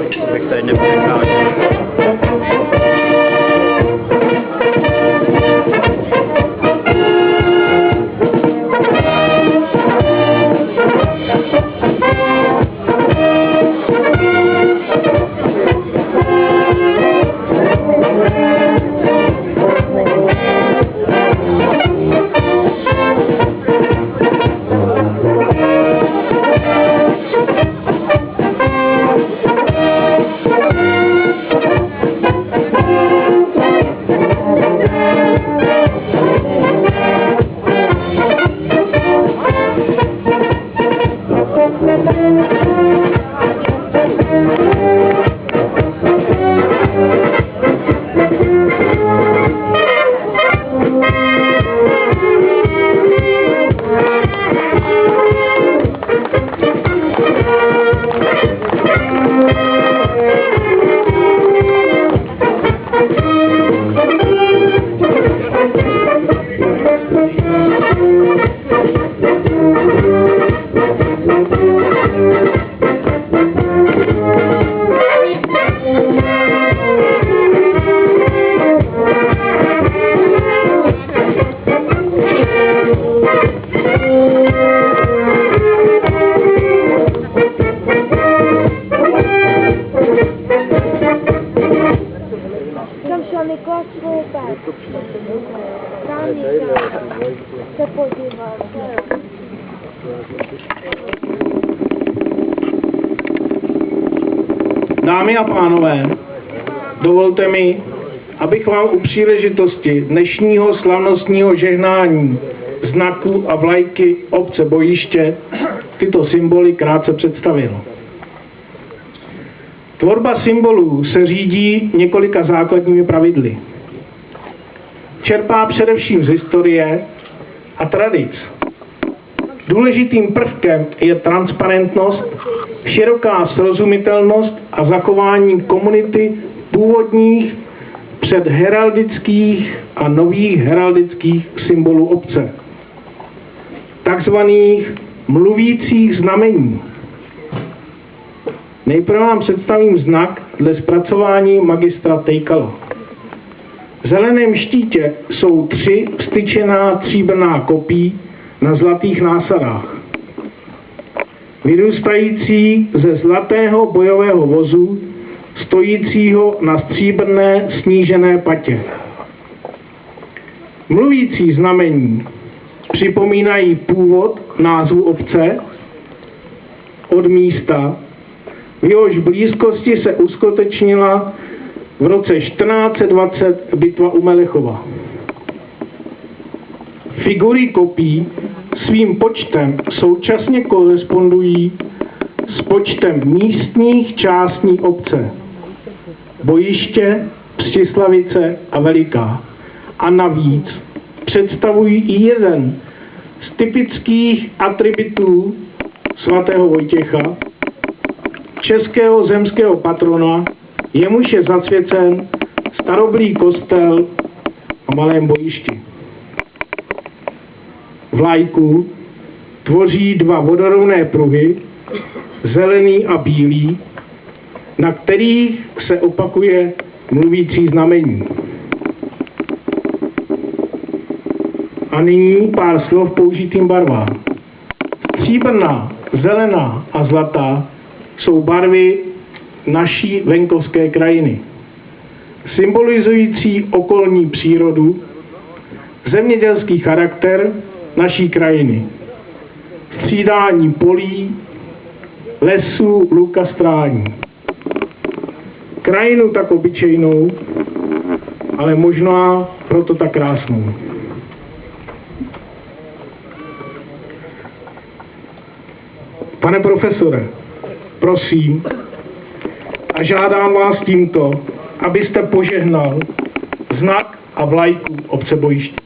abych tady nepřekážel. Dámy a pánové, dovolte mi, abych vám u příležitosti dnešního slavnostního žehnání znaku a vlajky obce Bojiště tyto symboly krátce představil. Tvorba symbolů se řídí několika základními pravidly. Čerpá především z historie a tradic. Důležitým prvkem je transparentnost, široká srozumitelnost a zachování komunity původních předheraldických a nových heraldických symbolů obce, takzvaných mluvících znamení. Nejprve vám představím znak dle zpracování magistra Tejkala. V zeleném štítě jsou 3 vstyčená stříbrná kopí na zlatých násadách, vyrůstající ze zlatého bojového vozu, stojícího na stříbrné snížené patě. Mluvící znamení připomínají původ názvu obce od místa, v jehož blízkosti se uskutečnila v roce 1420 bitva u Melechova. Figury kopí svým počtem současně korespondují s počtem místních částí obce Bojiště, Přislavice a Veliká. A navíc představují i jeden z typických atributů svatého Vojtěcha, českého zemského patrona, jemuž je zasvěcen starobilý kostel v Malém Bojišti. Vlajku tvoří 2 vodorovné pruhy, zelený a bílý, na kterých se opakuje mluvící znamení. A nyní pár slov použitým barvám. Stříbrná, zelená a zlatá jsou barvy naší venkovské krajiny, symbolizující okolní přírodu, zemědělský charakter naší krajiny, střídání polí, lesů, luk a strání. Krajinu tak obyčejnou, ale možná proto tak krásnou. Pane profesore, prosím a žádám vás tímto, abyste požehnal znak a vlajku obce Bojiště.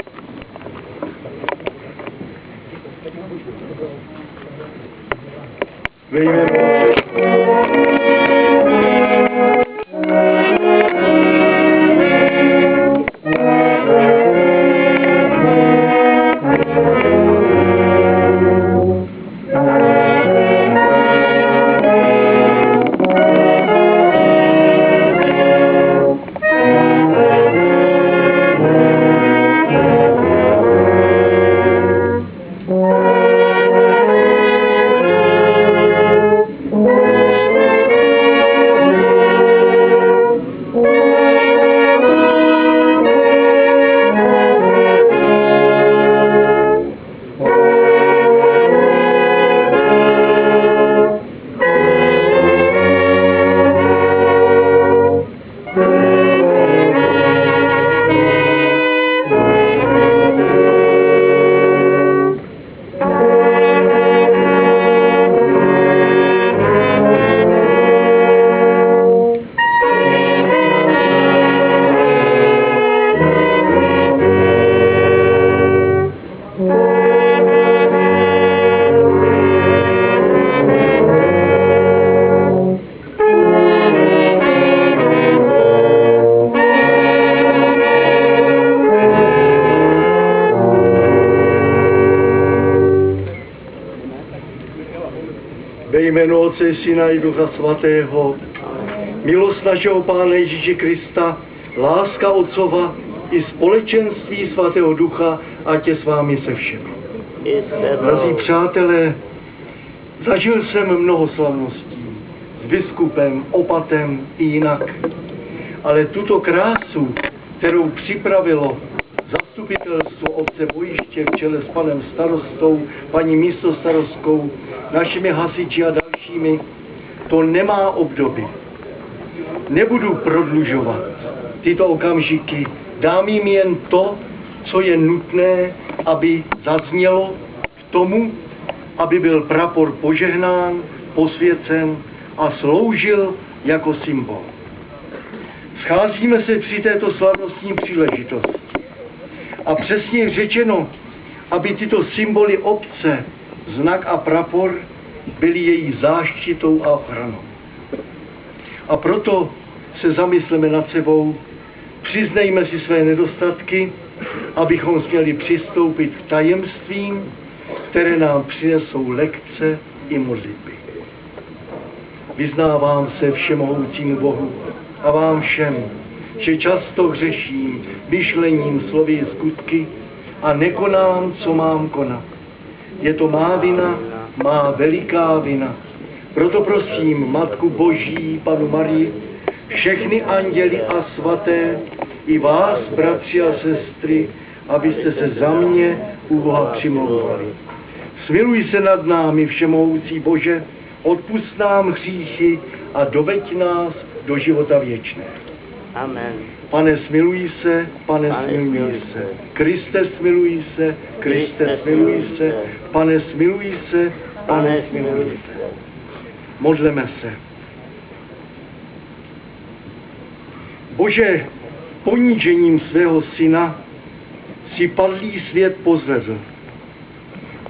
Otce, Syna i Ducha Svatého, milost našeho Pána Ježíše Krista, láska Otcova i společenství Svatého Ducha, ať je s vámi se všemi. Drazí přátelé, zažil jsem mnoho slavností s biskupem, opatem i jinak, ale tuto krásu, kterou připravilo zastupitelstvo obce Bojiště v čele s panem starostou, paní místostarostkou, našimi hasiči a dalšími, to nemá obdoby. Nebudu prodlužovat tyto okamžiky, dám jim jen to, co je nutné, aby zaznělo k tomu, aby byl prapor požehnán, posvěcen a sloužil jako symbol. Scházíme se při této slavnostní příležitosti. A přesně řečeno, aby tyto symboly obce, znak a prapor, byly její záštitou a ochranou. A proto se zamysleme nad sebou, přiznejme si své nedostatky, abychom směli přistoupit k tajemstvím, které nám přinesou lekce i modlitby. Vyznávám se všemohoucímu Bohu a vám všem, že často hřeším myšlením, slovy i skutky a nekonám, co mám konat. Je to má vina, má veliká vina. Proto prosím Matku Boží, Panu Marii, všechny anděly a svaté, i vás, bratři a sestry, abyste se za mě u Boha přimlouvali. Smiluj se nad námi, všemohoucí Bože, odpusť nám hříchy a doveď nás do života věčného. Amen. Pane, smiluj se, Pane, smiluj se. Kriste, smiluj se, Kriste, smiluj se. Pane, smiluj se, Pane, smiluj se. Modleme se. Bože, ponížením svého syna si padlý svět pozvedl.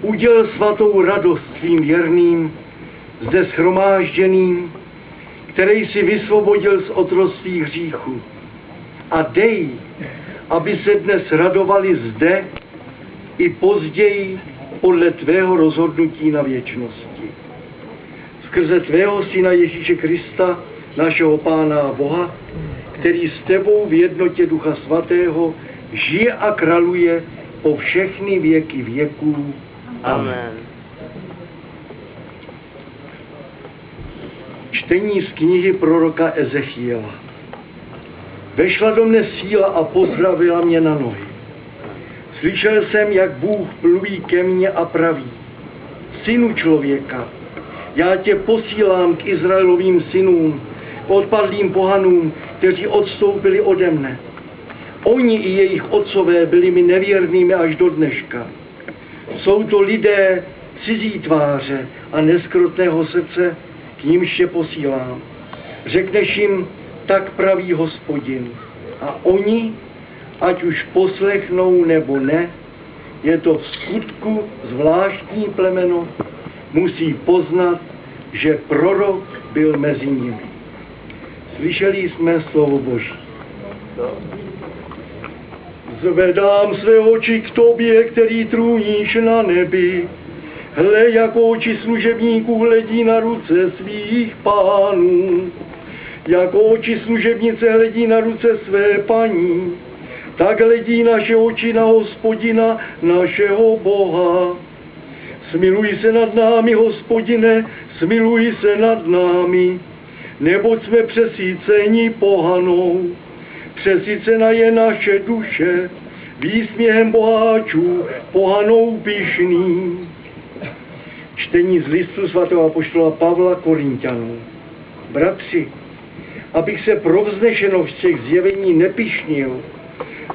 Uděl svatou radost svým věrným, zde shromážděným, který si vysvobodil z otroctví hříchu. A dej, aby se dnes radovali zde i později podle tvého rozhodnutí na věčnosti. Skrze tvého syna Ježíše Krista, našeho Pána a Boha, který s tebou v jednotě Ducha Svatého žije a králuje po všechny věky věků. Amen. Čtení z knihy proroka Ezechiela. Vešla do mne síla a pozdravila mě na nohy. Slyšel jsem, jak Bůh mluví ke mně a praví: Synu člověka, já tě posílám k Izraelovým synům, k odpadlým pohanům, kteří odstoupili ode mne. Oni i jejich otcové byli mi nevěrnými až do dneška. Jsou to lidé cizí tváře a neskrotného srdce, k nímž tě posílám. Řekneš jim, tak praví Hospodin. A oni, ať už poslechnou nebo ne, je to v skutku zvláštní plemeno, musí poznat, že prorok byl mezi nimi. Slyšeli jsme slovo Boží. Zvedám své oči k tobě, který trůníš na nebi. Hle, jako oči služebníků hledí na ruce svých pánů. Jako oči služebnice hledí na ruce své paní, tak hledí naše oči na Hospodina, našeho Boha. Smiluj se nad námi, Hospodine, smiluj se nad námi, neboť jsme přesíceni pohanou. Přesycena je naše duše, výsměhem boháčů, pohanou pyšný. Čtení z listu svatého apoštola Pavla Korinťanům. Bratři, abych se pro vznešenost těch zjevení nepyšnil,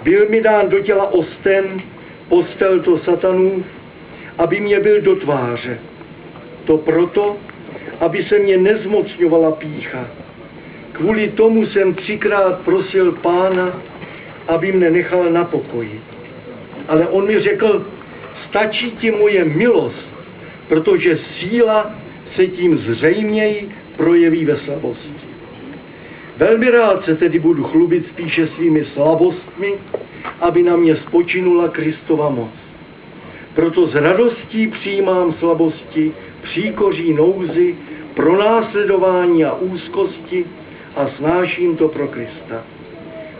byl mi dán do těla osten, postel to satanův, aby mě byl do tváře. To proto, aby se mě nezmocňovala pýcha. Kvůli tomu jsem 3krát prosil Pána, aby mne nechal na pokoji. Ale on mi řekl, stačí ti moje milost, protože síla se tím zřejměji projeví ve slabosti. Velmi rád se tedy budu chlubit spíše svými slabostmi, aby na mě spočinula Kristova moc. Proto s radostí přijímám slabosti, příkoří, nouzy, pronásledování a úzkosti a snáším to pro Krista.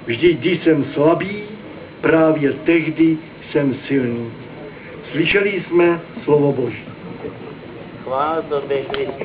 Vždyť když jsem slabý, právě tehdy jsem silný. Slyšeli jsme slovo Boží. Chvála tobě, Kriste.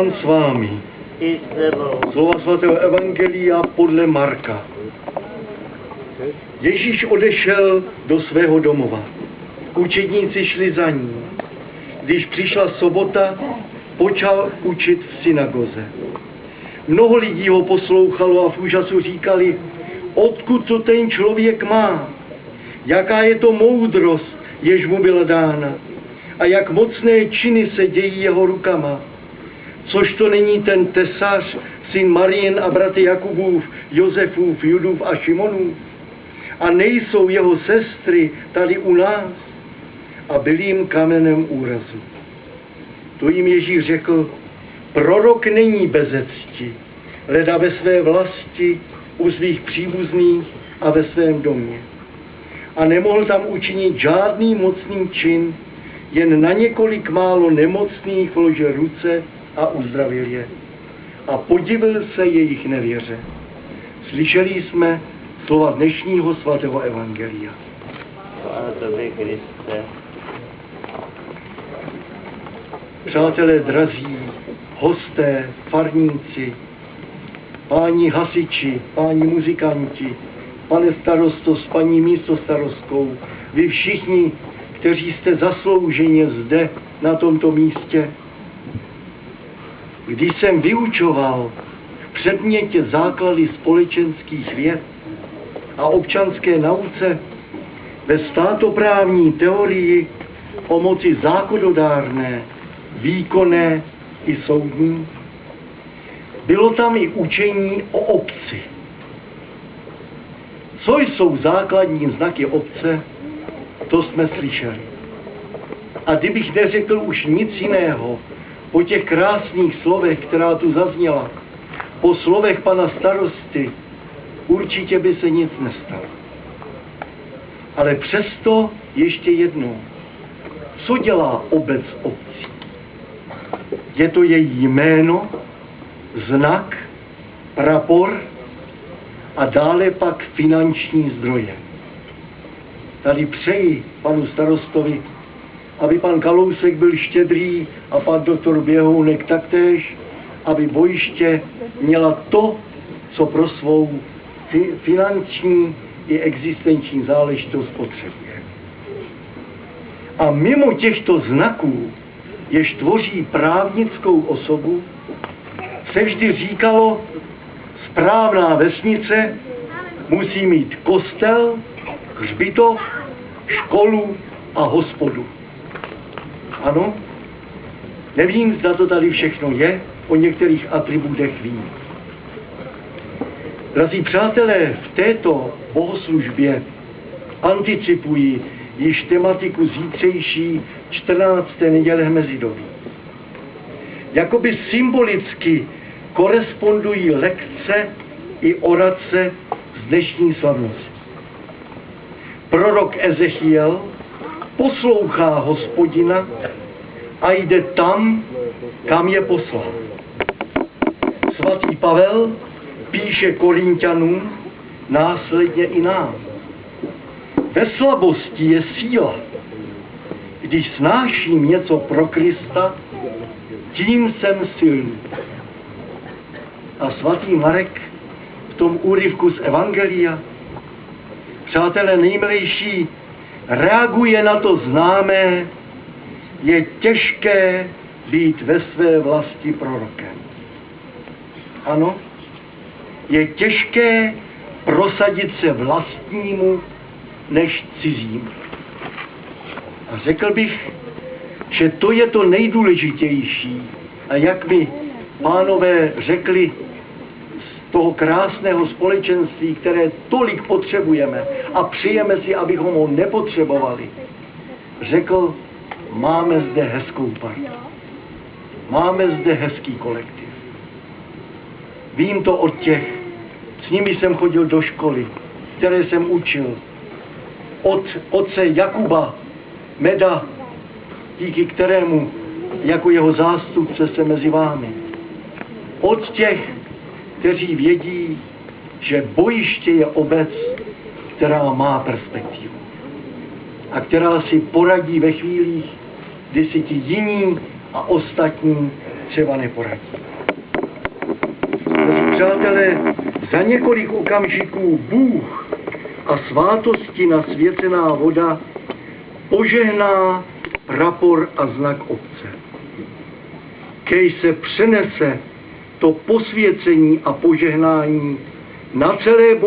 S vámi. Slova svatého evangelia podle Marka. Ježíš odešel do svého domova. Učedníci šli za ním. Když přišla sobota, počal učit v synagoze. Mnoho lidí ho poslouchalo a v úžasu říkali, odkud to ten člověk má? Jaká je to moudrost, jež mu byla dána? A jak mocné činy se dějí jeho rukama? Což to není ten tesař, syn Marien a bratr Jakubův, Josefův, Judův a Šimonův? A nejsou jeho sestry tady u nás? A byl jim kamenem úrazu. To jim Ježíš řekl, prorok není beze cti, leda ve své vlasti, u svých příbuzných a ve svém domě. A nemohl tam učinit žádný mocný čin, jen na několik málo nemocných vložil ruce a uzdravil je. A podivil se jejich nevěře. Slyšeli jsme slova dnešního svatého evangelia. Chvála tobě, Kriste. Přátelé drazí, hosté, farníci, páni hasiči, páni muzikanti, pane starosto s paní místostarostkou, vy všichni, kteří jste zaslouženě zde na tomto místě. Když jsem vyučoval v předmětě základy společenských věd a občanské nauce ve státoprávní teorii o moci zákonodárné, výkonné i soudní, bylo tam i učení o obci. Co jsou základní znaky obce, to jsme slyšeli. A kdybych neřekl už nic jiného, po těch krásných slovech, která tu zazněla, po slovech pana starosty, určitě by se nic nestalo. Ale přesto ještě jednou, co dělá obec obcí? Je to její jméno, znak, prapor a dále pak finanční zdroje. Tady přeji panu starostovi, aby pan Kalousek byl štědrý a pan doktor Běhounek taktéž, aby bojiště měla to, co pro svou finanční i existenční záležitost potřebuje. A mimo těchto znaků, jež tvoří právnickou osobu, se vždy říkalo, správná vesnice musí mít kostel, hřbitov, školu a hospodu. Ano, nevím, zda to tady všechno je, o některých atributech vím. Drazí přátelé, v této bohoslužbě anticipuji již tematiku zítřejší 14. neděle Mezidobí. Jakoby symbolicky korespondují lekce i orace z dnešní slavnosti. Prorok Ezechiel poslouchá Hospodina a jde tam, kam je poslal. Svatý Pavel píše Korinťanům, následně i nám. Ve slabosti je síla. Když snáším něco pro Krista, tím jsem silný. A svatý Marek v tom úryvku z Evangelia, přátelé nejmilejší, reaguje na to známé, je těžké být ve své vlasti prorokem. Ano, je těžké prosadit se vlastnímu než cizímu. A řekl bych, že to je to nejdůležitější. A jak mi pánové řekli z toho krásného společenství, které tolik potřebujeme a přejeme si, abychom ho nepotřebovali, řekl, máme zde hezkou partu. Máme zde hezký kolektiv. Vím to od těch, s nimi jsem chodil do školy, které jsem učil. Od otce Jakuba Meda, díky kterému jako jeho zástupce se mezi vámi. Od těch, kteří vědí, že bojiště je obec, která má perspektivu a která si poradí ve chvílích, kdy si ti jiní a ostatní třeba neporadí. Přátelé, za několik okamžiků Bůh a svátosti nasvěcená voda požehná prapor a znak obce. Kej se přenese to posvěcení a požehnání na celé bojiště